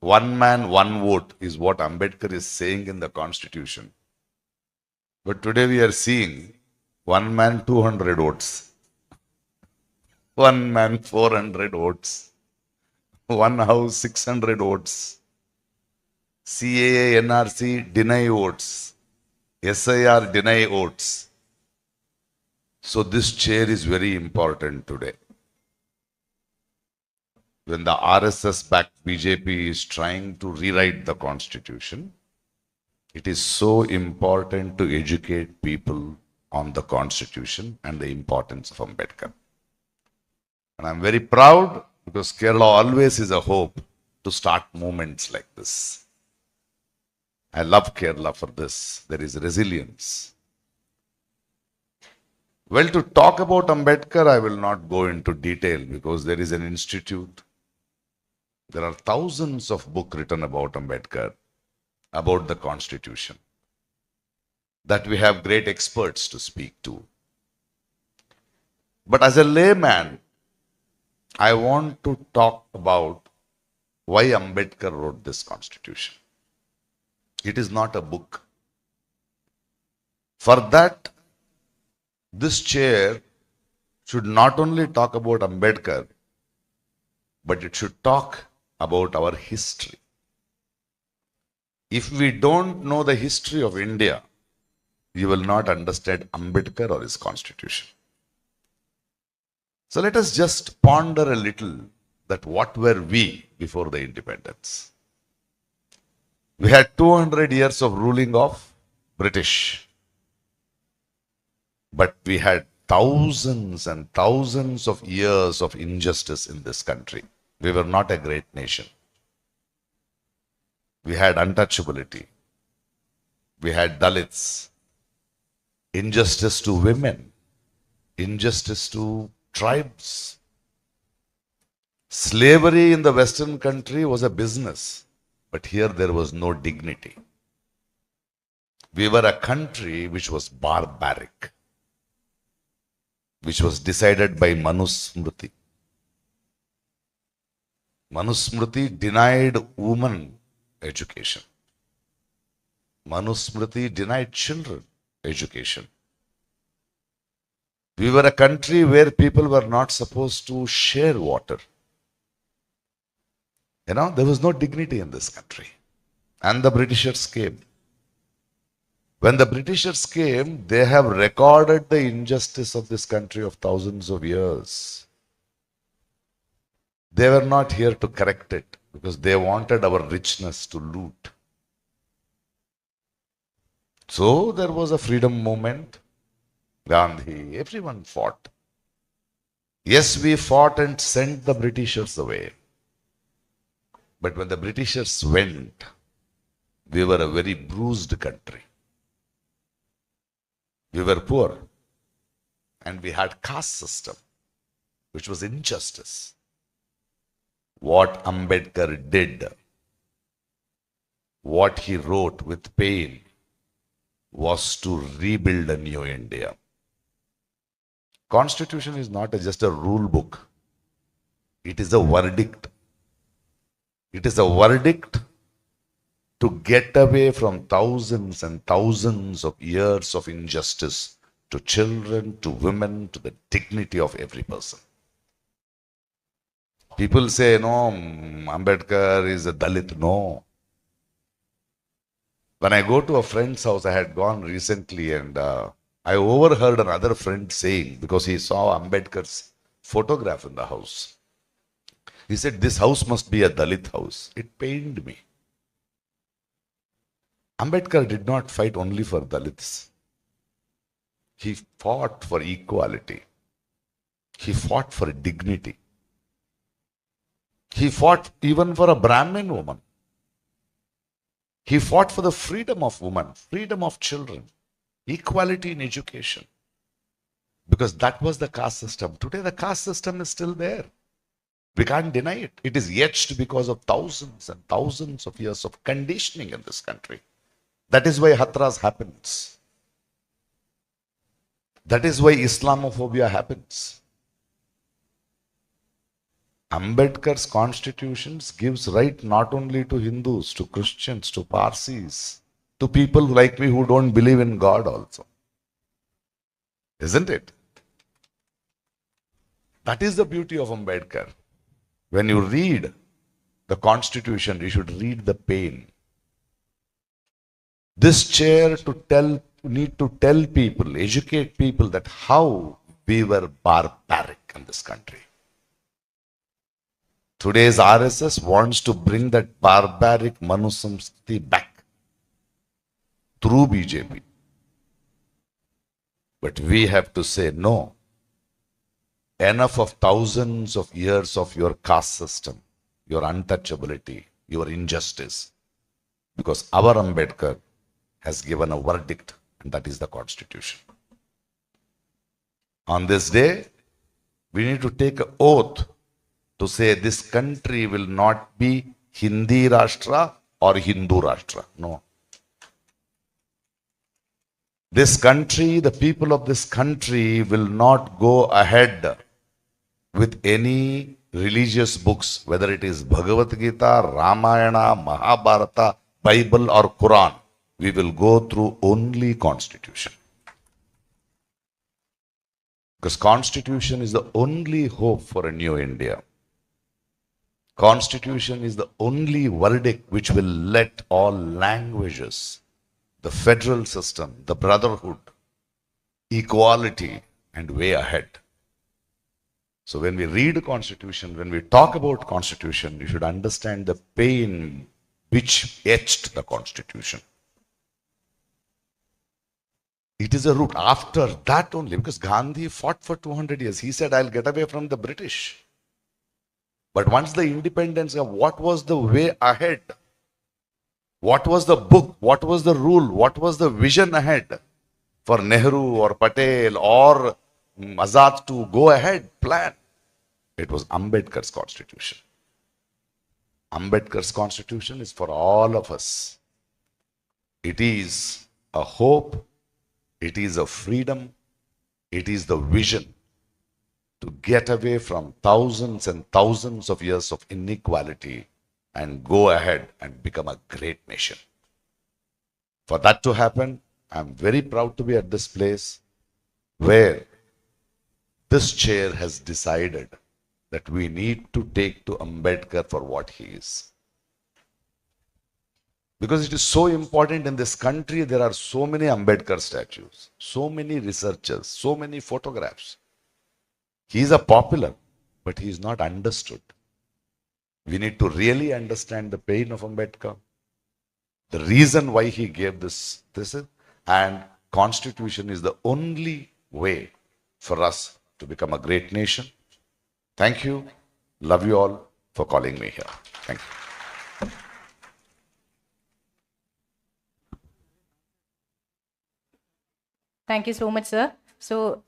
One man, one vote is what Ambedkar is saying in the constitution. But today we are seeing one man, 200 votes. One man, 400 votes. One house, 600 votes. CAA, NRC, deny votes. SIR, deny votes. So this chair is very important today. When the RSS-backed BJP is trying to rewrite the constitution, it is so important to educate people on the constitution and the importance of Ambedkar. And I'm very proud because Kerala always is a hope to start movements like this. I love Kerala for this. There is resilience. Well, to talk about Ambedkar, I will not go into detail because there is an institute. There are thousands of books written about Ambedkar, about the constitution, that we have great experts to speak to. But as a layman, I want to talk about why Ambedkar wrote this constitution. It is not a book. For that, this chair should not only talk about Ambedkar, but it should talk about our history. If we don't know the history of India, you will not understand Ambedkar or his constitution. So let us just ponder a little that what were we before the independence? We had 200 years of ruling of British. But we had thousands and thousands of years of injustice in this country. We were not a great nation. We had untouchability. We had Dalits. Injustice to women. Injustice to tribes. Slavery in the Western country was a business. But here there was no dignity. We were a country which was barbaric, which was decided by Manusmriti. Manusmriti denied women education. Manusmriti denied children education. We were a country where people were not supposed to share water. There was no dignity in this country. And the Britishers came. When the Britishers came, they have recorded the injustice of this country of thousands of years. They were not here to correct it because they wanted our richness to loot. So there was a freedom movement. Gandhi, everyone fought. Yes, we fought and sent the Britishers away. But when the Britishers went, we were a very bruised country. We were poor. And we had caste system, which was injustice. What Ambedkar did, what he wrote with pain, was to rebuild a new India. Constitution is not just a rule book. It is a verdict. It is a verdict to get away from thousands and thousands of years of injustice to children, to women, to the dignity of every person. People say, no, Ambedkar is a Dalit. No. When I go to a friend's house, I had gone recently and I overheard another friend saying, because he saw Ambedkar's photograph in the house. He said, this house must be a Dalit house. It pained me. Ambedkar did not fight only for Dalits. He fought for equality. He fought for dignity. He fought even for a Brahmin woman. He fought for the freedom of women, freedom of children, equality in education. Because that was the caste system. Today the caste system is still there. We can't deny it. It is etched because of thousands and thousands of years of conditioning in this country. That is why Hatras happens. That is why Islamophobia happens. Ambedkar's constitutions gives right not only to Hindus, to Christians, to Parsis, to people like me who don't believe in God also. Isn't it? That is the beauty of Ambedkar. When you read the constitution, you should read the pain. This chair need to tell people, educate people that how we were barbaric in this country. Today's RSS wants to bring that barbaric Manusmriti back through BJP. But we have to say no. Enough of thousands of years of your caste system, your untouchability, your injustice. Because our Ambedkar has given a verdict, and that is the Constitution. On this day, we need to take an oath to say this country will not be Hindi Rashtra or Hindu Rashtra. No. This country, the people of this country will not go ahead with any religious books, whether it is Bhagavad Gita, Ramayana, Mahabharata, Bible or Quran. We will go through only Constitution. Because Constitution is the only hope for a new India. Constitution is the only verdict which will let all languages, the federal system, the brotherhood, equality and way ahead. So when we read Constitution, when we talk about Constitution, you should understand the pain which etched the Constitution. It is a root. After that only, because Gandhi fought for 200 years. He said, I'll get away from the British. But once the independence, what was the way ahead? What was the book? What was the rule? What was the vision ahead for Nehru or Patel or Azad to go ahead, plan? It was Ambedkar's constitution. Ambedkar's constitution is for all of us. It is a hope. It is a freedom. It is the vision to get away from thousands and thousands of years of inequality and go ahead and become a great nation. For that to happen, I'm very proud to be at this place where this chair has decided that we need to take to Ambedkar for what he is. Because it is so important in this country, there are so many Ambedkar statues, so many researchers, so many photographs. He is a popular, but he is not understood. We need to really understand the pain of Ambedkar, the reason why he gave this and Constitution is the only way for us to become a great nation. Thank you. Love you all for calling me here. Thank you. Thank you so much, sir. So,